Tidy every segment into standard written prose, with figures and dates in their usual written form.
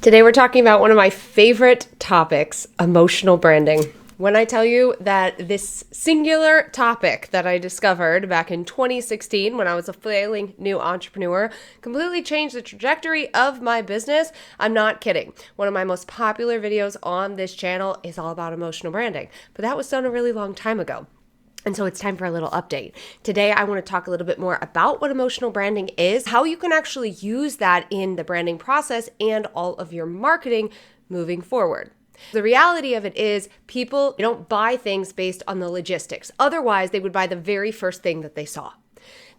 Today we're talking about one of my favorite topics, emotional branding. When I tell you that this singular topic that I discovered back in 2016 when I was a failing new entrepreneur completely changed the trajectory of my business, I'm not kidding. One of my most popular videos on this channel is all about emotional branding, but that was done a really long time ago. And so it's time for a little update. Today, I want to talk a little bit more about what emotional branding is, how you can actually use that in the branding process and all of your marketing moving forward. The reality of it is people don't buy things based on the logistics. Otherwise, they would buy the very first thing that they saw.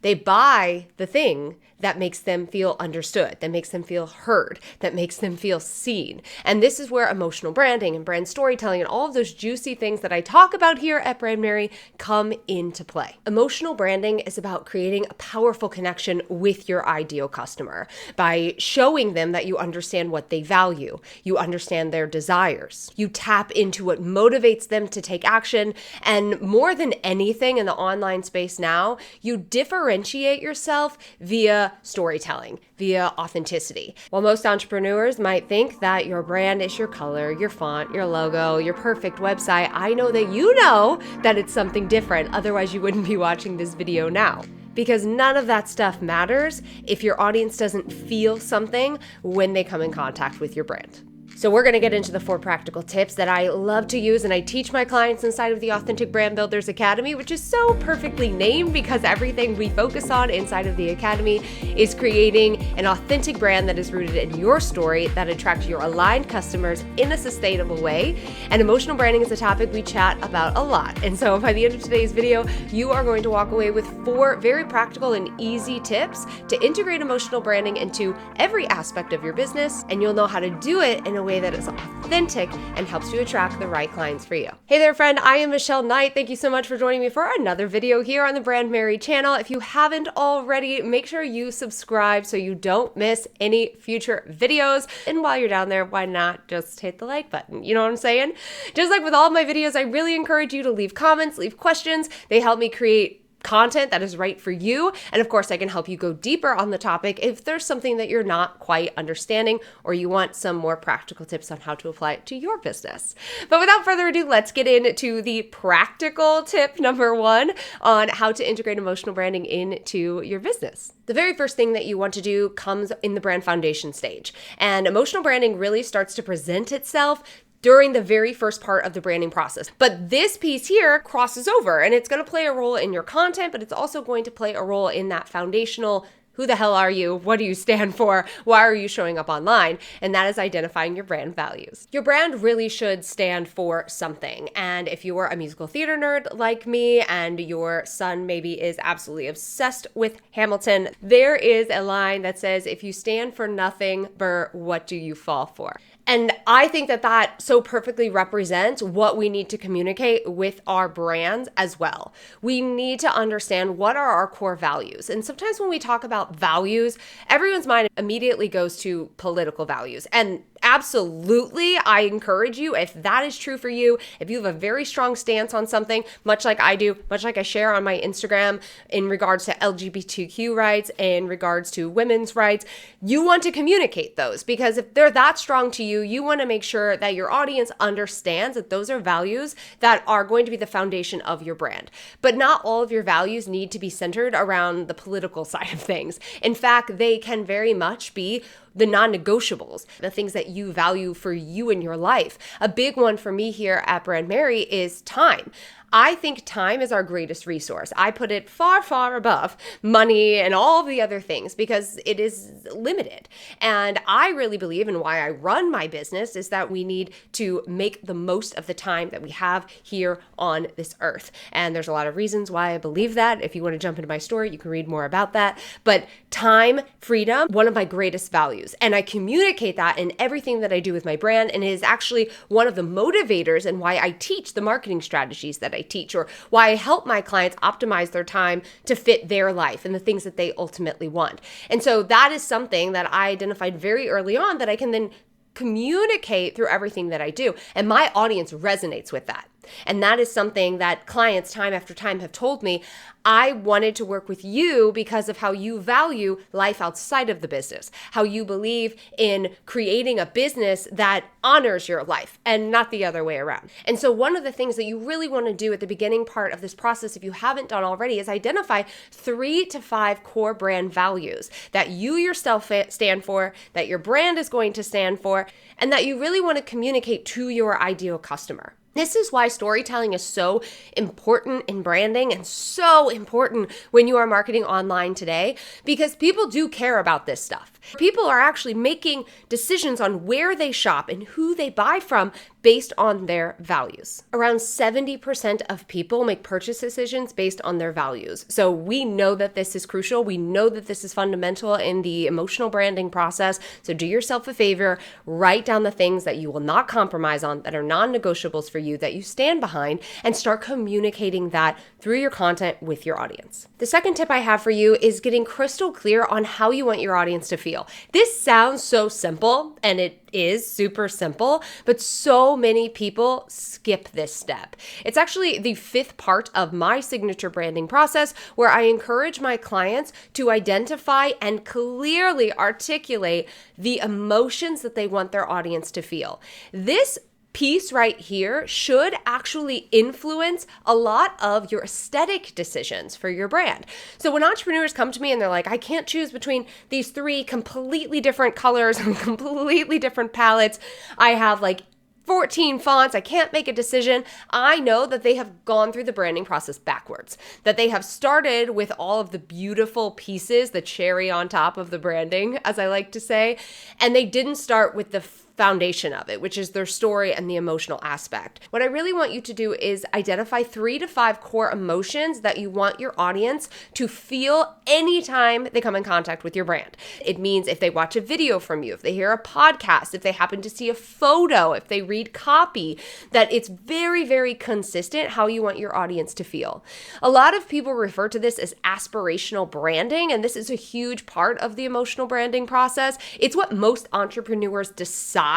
They buy the thing that makes them feel understood, that makes them feel heard, that makes them feel seen. And this is where emotional branding and brand storytelling and all of those juicy things that I talk about here at Brand Mary come into play. Emotional branding is about creating a powerful connection with your ideal customer by showing them that you understand what they value, you understand their desires, you tap into what motivates them to take action, and more than anything in the online space now, you differentiate yourself via storytelling, via authenticity. While most entrepreneurs might think that your brand is your color, your font, your logo, your perfect website, I know that you know that it's something different. Otherwise, you wouldn't be watching this video now. Because none of that stuff matters if your audience doesn't feel something when they come in contact with your brand. So we're going to get into the 4 practical tips that I love to use and I teach my clients inside of the Authentic Brand Builders Academy, which is so perfectly named because everything we focus on inside of the Academy is creating an authentic brand that is rooted in your story that attracts your aligned customers in a sustainable way. And emotional branding is a topic we chat about a lot. And so by the end of today's video, you are going to walk away with 4 very practical and easy tips to integrate emotional branding into every aspect of your business. And you'll know how to do it in a way that is authentic and helps you attract the right clients for you. Hey there, friend. I am Michelle Knight. Thank you so much for joining me for another video here on the Brand Mary channel. If you haven't already, make sure you subscribe so you don't miss any future videos. And while you're down there, why not just hit the like button? You know what I'm saying? Just like with all my videos, I really encourage you to leave comments, leave questions. They help me create content that is right for you. And of course, I can help you go deeper on the topic if there's something that you're not quite understanding or you want some more practical tips on how to apply it to your business. But without further ado, let's get into the practical tip number 1 on how to integrate emotional branding into your business. The very first thing that you want to do comes in the brand foundation stage. And emotional branding really starts to present itself during the very first part of the branding process. But this piece here crosses over and it's going to play a role in your content, but it's also going to play a role in that foundational who the hell are you? What do you stand for? Why are you showing up online? And that is identifying your brand values. Your brand really should stand for something. And if you are a musical theater nerd like me and your son maybe is absolutely obsessed with Hamilton, there is a line that says, if you stand for nothing, Burr, what do you fall for? And I think that that so perfectly represents what we need to communicate with our brands as well. We need to understand what are our core values. And sometimes when we talk about values, everyone's mind immediately goes to political values. And absolutely, I encourage you, if that is true for you, if you have a very strong stance on something, much like I do, much like I share on my Instagram in regards to LGBTQ rights, in regards to women's rights, you want to communicate those because if they're that strong to you, you want to make sure that your audience understands that those are values that are going to be the foundation of your brand. But not all of your values need to be centered around the political side of things. In fact, they can very much be the non-negotiables, the things that you value for you in your life. A big one for me here at Brand Mary is time. I think time is our greatest resource. I put it far, far above money and all of the other things because it is limited. And I really believe, and why I run my business, is that we need to make the most of the time that we have here on this earth. And there's a lot of reasons why I believe that. If you want to jump into my story, you can read more about that. But time, freedom, one of my greatest values. And I communicate that in everything that I do with my brand. And it is actually one of the motivators and why I teach the marketing strategies that I teach, or why I help my clients optimize their time to fit their life and the things that they ultimately want. And so that is something that I identified very early on that I can then communicate through everything that I do. And my audience resonates with that. And that is something that clients time after time have told me, I wanted to work with you because of how you value life outside of the business, how you believe in creating a business that honors your life and not the other way around. And so one of the things that you really want to do at the beginning part of this process, if you haven't done already, is identify 3 to 5 core brand values that you yourself stand for, that your brand is going to stand for, and that you really want to communicate to your ideal customer. This is why storytelling is so important in branding and so important when you are marketing online today, because people do care about this stuff. People are actually making decisions on where they shop and who they buy from based on their values. Around 70% of people make purchase decisions based on their values. So we know that this is crucial. We know that this is fundamental in the emotional branding process. So do yourself a favor, write down the things that you will not compromise on, that are non-negotiables for you, that you stand behind, and start communicating that through your content with your audience. The second tip I have for you is getting crystal clear on how you want your audience to feel. This sounds so simple, and it is super simple, but so many people skip this step. It's actually the 5th part of my signature branding process, where I encourage my clients to identify and clearly articulate the emotions that they want their audience to feel. This piece right here should actually influence a lot of your aesthetic decisions for your brand. So when entrepreneurs come to me and they're like, I can't choose between these 3 completely different colors and completely different palettes, I have like 14 fonts, I can't make a decision. I know that they have gone through the branding process backwards, that they have started with all of the beautiful pieces, the cherry on top of the branding, as I like to say, and they didn't start with the foundation of it, which is their story and the emotional aspect. What I really want you to do is identify 3 to 5 core emotions that you want your audience to feel anytime they come in contact with your brand. It means if they watch a video from you, if they hear a podcast, if they happen to see a photo, if they read copy, that it's very, very consistent how you want your audience to feel. A lot of people refer to this as aspirational branding, and this is a huge part of the emotional branding process. It's what most entrepreneurs decide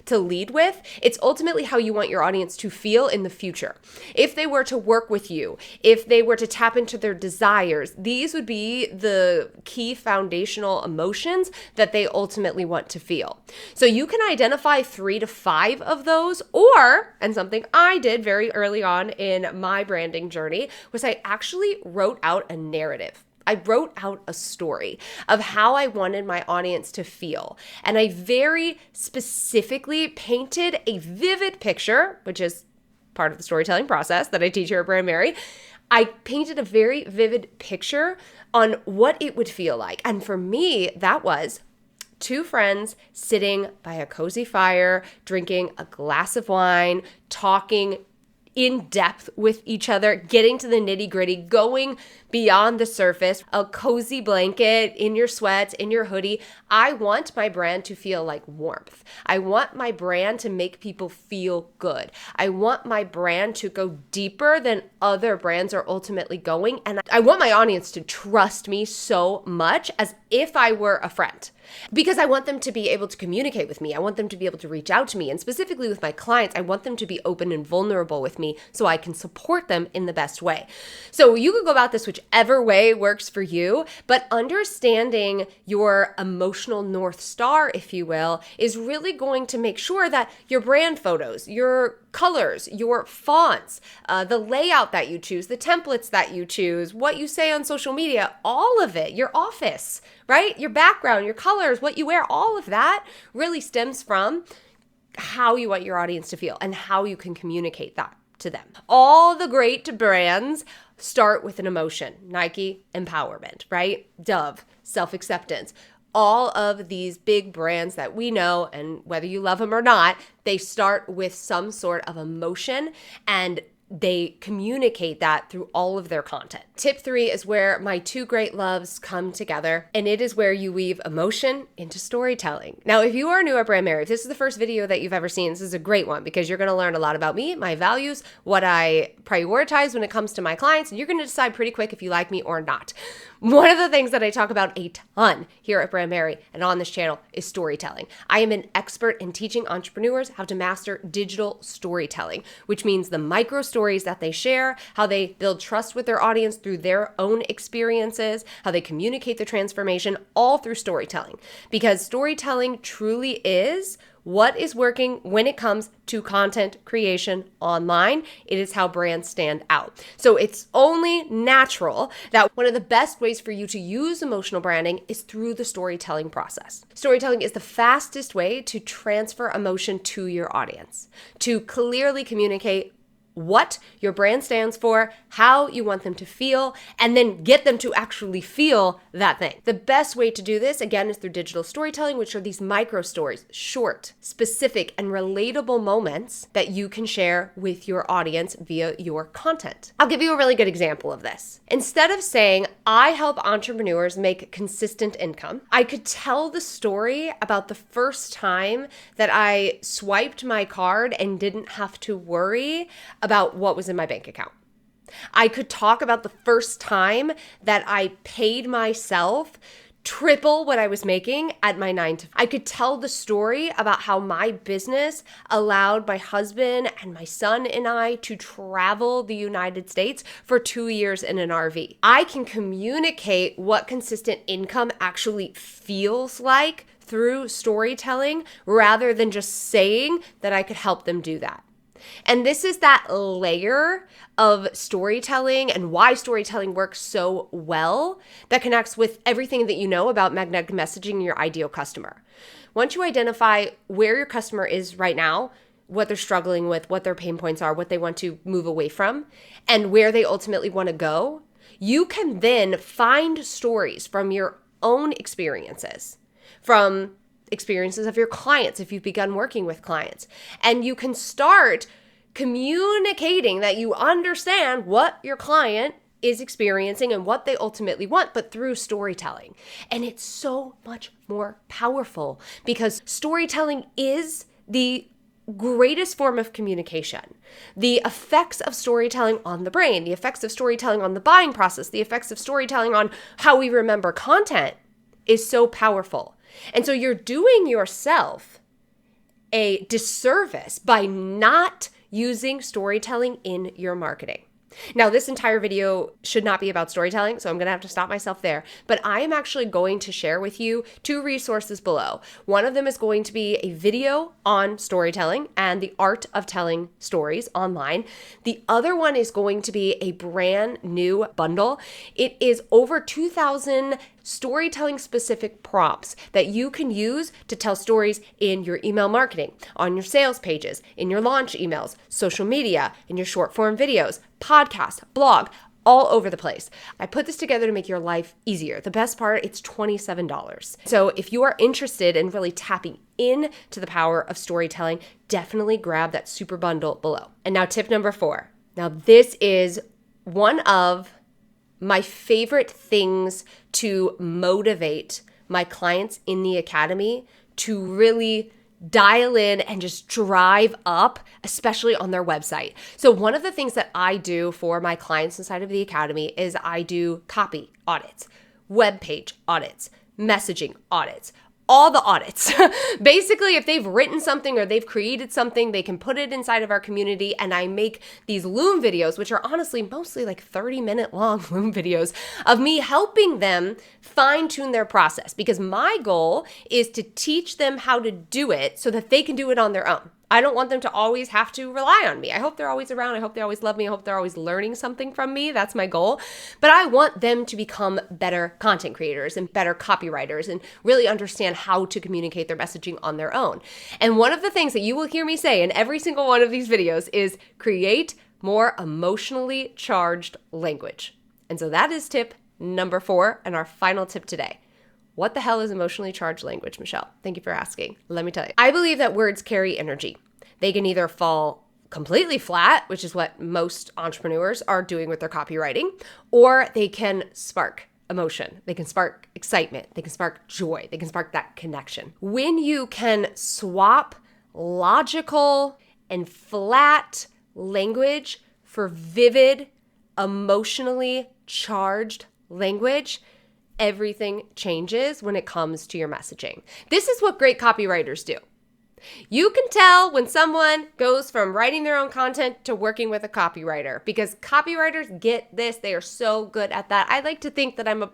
to lead with. It's ultimately how you want your audience to feel in the future. If they were to work with you, if they were to tap into their desires, these would be the key foundational emotions that they ultimately want to feel. So you can identify 3 to 5 of those, or, and something I did very early on in my branding journey, was I actually wrote out a narrative. I wrote out a story of how I wanted my audience to feel. And I very specifically painted a vivid picture, which is part of the storytelling process that I teach here at Brand Mary. I painted a very vivid picture on what it would feel like. And for me, that was 2 friends sitting by a cozy fire, drinking a glass of wine, talking in depth with each other, getting to the nitty-gritty, going beyond the surface, a cozy blanket, in your sweats, in your hoodie. I want my brand to feel like warmth. I want my brand to make people feel good. I want my brand to go deeper than other brands are ultimately going. And I want my audience to trust me so much, as if I were a friend, because I want them to be able to communicate with me. I want them to be able to reach out to me. And specifically with my clients, I want them to be open and vulnerable with me so I can support them in the best way. So you could go about this whichever way works for you, but understanding your emotional North Star, if you will, is really going to make sure that your brand photos, your colors, your fonts, the layout that you choose, the templates that you choose, what you say on social media, all of it, your office, right? Your background, your colors, what you wear, all of that really stems from how you want your audience to feel and how you can communicate that to them. All the great brands start with an emotion. Nike, empowerment, right? Dove, self-acceptance. All of these big brands that we know, and whether you love them or not, they start with some sort of emotion, and they communicate that through all of their content. Tip 3 is where my 2 great loves come together, and it is where you weave emotion into storytelling. Now, if you are new at Brand Mary, if this is the first video that you've ever seen, this is a great one, because you're gonna learn a lot about me, my values, what I prioritize when it comes to my clients, and you're gonna decide pretty quick if you like me or not. One of the things that I talk about a ton here at Brand Mary and on this channel is storytelling. I am an expert in teaching entrepreneurs how to master digital storytelling, which means the micro stories that they share, how they build trust with their audience through their own experiences, how they communicate the transformation, all through storytelling. Because storytelling truly is what is working when it comes to content creation online. It is how brands stand out. So it's only natural that one of the best ways for you to use emotional branding is through the storytelling process. Storytelling is the fastest way to transfer emotion to your audience, to clearly communicate what your brand stands for, how you want them to feel, and then get them to actually feel that thing. The best way to do this, again, is through digital storytelling, which are these micro stories, short, specific, and relatable moments that you can share with your audience via your content. I'll give you a really good example of this. Instead of saying, I help entrepreneurs make consistent income, I could tell the story about the first time that I swiped my card and didn't have to worry about what was in my bank account. I could talk about the first time that I paid myself triple what I was making at my 9 to 5. I could tell the story about how my business allowed my husband and my son and I to travel the United States for 2 years in an RV. I can communicate what consistent income actually feels like through storytelling rather than just saying that I could help them do that. And this is that layer of storytelling and why storytelling works so well that connects with everything that you know about magnetic messaging and your ideal customer. Once you identify where your customer is right now, what they're struggling with, what their pain points are, what they want to move away from, and where they ultimately want to go, you can then find stories from your own experiences, from experiences of your clients if you've begun working with clients. And you can start communicating that you understand what your client is experiencing and what they ultimately want, but through storytelling. And it's so much more powerful because storytelling is the greatest form of communication. The effects of storytelling on the brain, the effects of storytelling on the buying process, the effects of storytelling on how we remember content is so powerful. And so you're doing yourself a disservice by not using storytelling in your marketing. Now, this entire video should not be about storytelling, so I'm going to have to stop myself there. But I am actually going to share with you 2 resources below. One of them is going to be a video on storytelling and the art of telling stories online. The other one is going to be a brand new bundle. It is over 2,000 storytelling specific prompts that you can use to tell stories in your email marketing, on your sales pages, in your launch emails, social media, in your short form videos, podcast, blog, all over the place. I put this together to make your life easier. The best part, it's $27. So if you are interested in really tapping into the power of storytelling, definitely grab that super bundle below. And now tip number 4. Now this is one of my favorite things to motivate my clients in the academy to really dial in and just drive up, especially on their website. So one of the things that I do for my clients inside of the academy is I do copy audits, web page audits, messaging audits, all the audits. Basically, if they've written something or they've created something, they can put it inside of our community, and I make these Loom videos, which are honestly mostly like 30-minute long Loom videos of me helping them fine-tune their process, because my goal is to teach them how to do it so that they can do it on their own. I don't want them to always have to rely on me. I hope they're always around. I hope they always love me. I hope they're always learning something from me. That's my goal. But I want them to become better content creators and better copywriters and really understand how to communicate their messaging on their own. And one of the things that you will hear me say in every single one of these videos is create more emotionally charged language. And so that is tip number 4 and our final tip today. What the hell is emotionally charged language, Michelle? Thank you for asking. Let me tell you. I believe that words carry energy. They can either fall completely flat, which is what most entrepreneurs are doing with their copywriting, or they can spark emotion. They can spark excitement. They can spark joy. They can spark that connection. When you can swap logical and flat language for vivid, emotionally charged language, everything changes when it comes to your messaging. This is what great copywriters do. You can tell when someone goes from writing their own content to working with a copywriter because copywriters get this. They are so good at that. I like to think that I'm a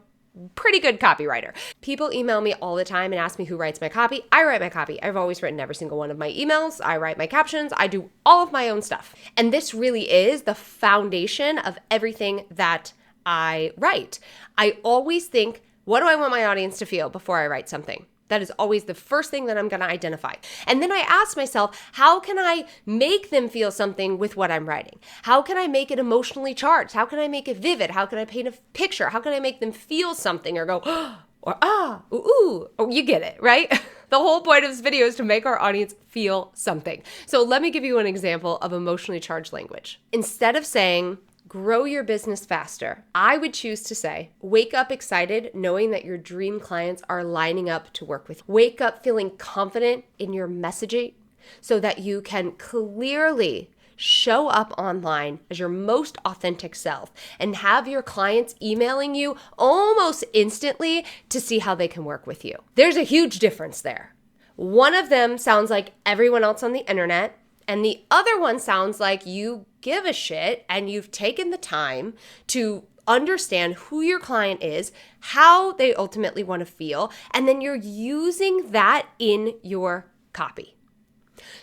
pretty good copywriter. People email me all the time and ask me who writes my copy. I write my copy. I've always written every single one of my emails. I write my captions. I do all of my own stuff. And this really is the foundation of everything that I write. I always think, what do I want my audience to feel before I write something? That is always the first thing that I'm going to identify. And then I ask myself, how can I make them feel something with what I'm writing? How can I make it emotionally charged? How can I make it vivid? How can I paint a picture? How can I make them feel something or go, oh, or ah, ooh, ooh. Oh, you get it, right? The whole point of this video is to make our audience feel something. So let me give you an example of emotionally charged language. Instead of saying, grow your business faster, I would choose to say, wake up excited knowing that your dream clients are lining up to work with you. Wake up feeling confident in your messaging so that you can clearly show up online as your most authentic self and have your clients emailing you almost instantly to see how they can work with you. There's a huge difference there. One of them sounds like everyone else on the internet, and the other one sounds like you give a shit and you've taken the time to understand who your client is, how they ultimately want to feel, and then you're using that in your copy.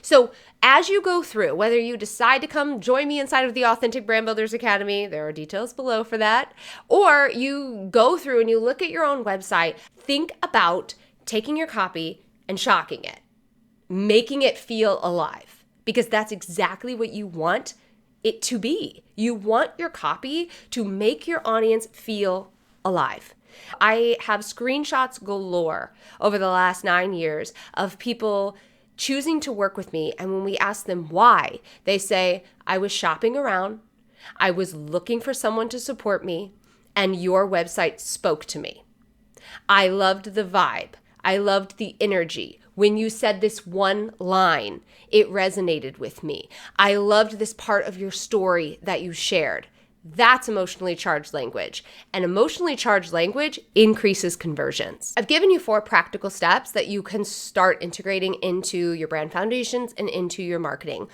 So as you go through, whether you decide to come join me inside of the Authentic Brand Builders Academy, there are details below for that, or you go through and you look at your own website, think about taking your copy and shocking it, making it feel alive. Because that's exactly what you want it to be. You want your copy to make your audience feel alive. I have screenshots galore over the last 9 years of people choosing to work with me. And when we ask them why, they say, I was shopping around, I was looking for someone to support me, and your website spoke to me. I loved the vibe. I loved the energy. When you said this one line, it resonated with me. I loved this part of your story that you shared. That's emotionally charged language. And emotionally charged language increases conversions. I've given you 4 practical steps that you can start integrating into your brand foundations and into your marketing.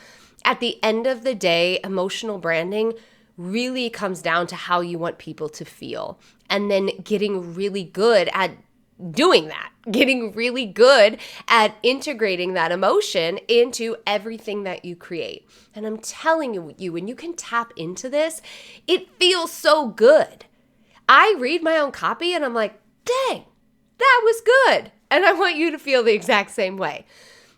At the end of the day, emotional branding really comes down to how you want people to feel, and then getting really good at doing that, getting really good at integrating that emotion into everything that you create. And I'm telling you, when you can tap into this, it feels so good. I read my own copy and I'm like, dang, that was good. And I want you to feel the exact same way.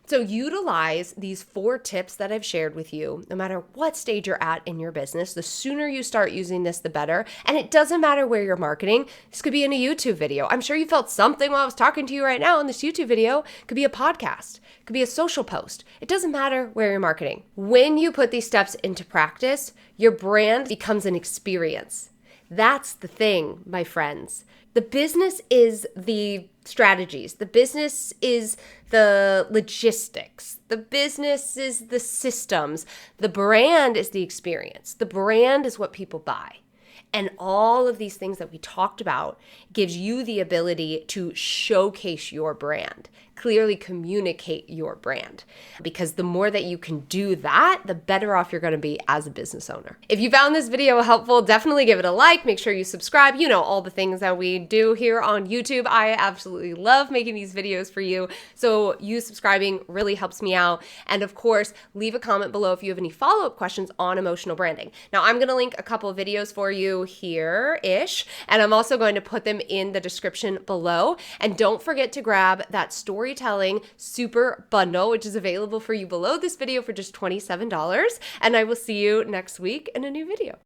So utilize these 4 tips that I've shared with you, no matter what stage you're at in your business. The sooner you start using this, the better. And it doesn't matter where you're marketing. This could be in a YouTube video. I'm sure you felt something while I was talking to you right now in this YouTube video. It could be a podcast. It could be a social post. It doesn't matter where you're marketing. When you put these steps into practice, your brand becomes an experience. That's the thing, my friends. The business is the strategies. The business is the logistics. The business is the systems. The brand is the experience. The brand is what people buy. And all of these things that we talked about gives you the ability to showcase your brand, clearly communicate your brand. Because the more that you can do that, the better off you're going to be as a business owner. If you found this video helpful, definitely give it a like. Make sure you subscribe. You know, all the things that we do here on YouTube. I absolutely love making these videos for you. So you subscribing really helps me out. And of course, leave a comment below if you have any follow-up questions on emotional branding. Now, I'm going to link a couple of videos for you here-ish, and I'm also going to put them in the description below. And don't forget to grab that storytelling super bundle, which is available for you below this video for just $27. And I will see you next week in a new video.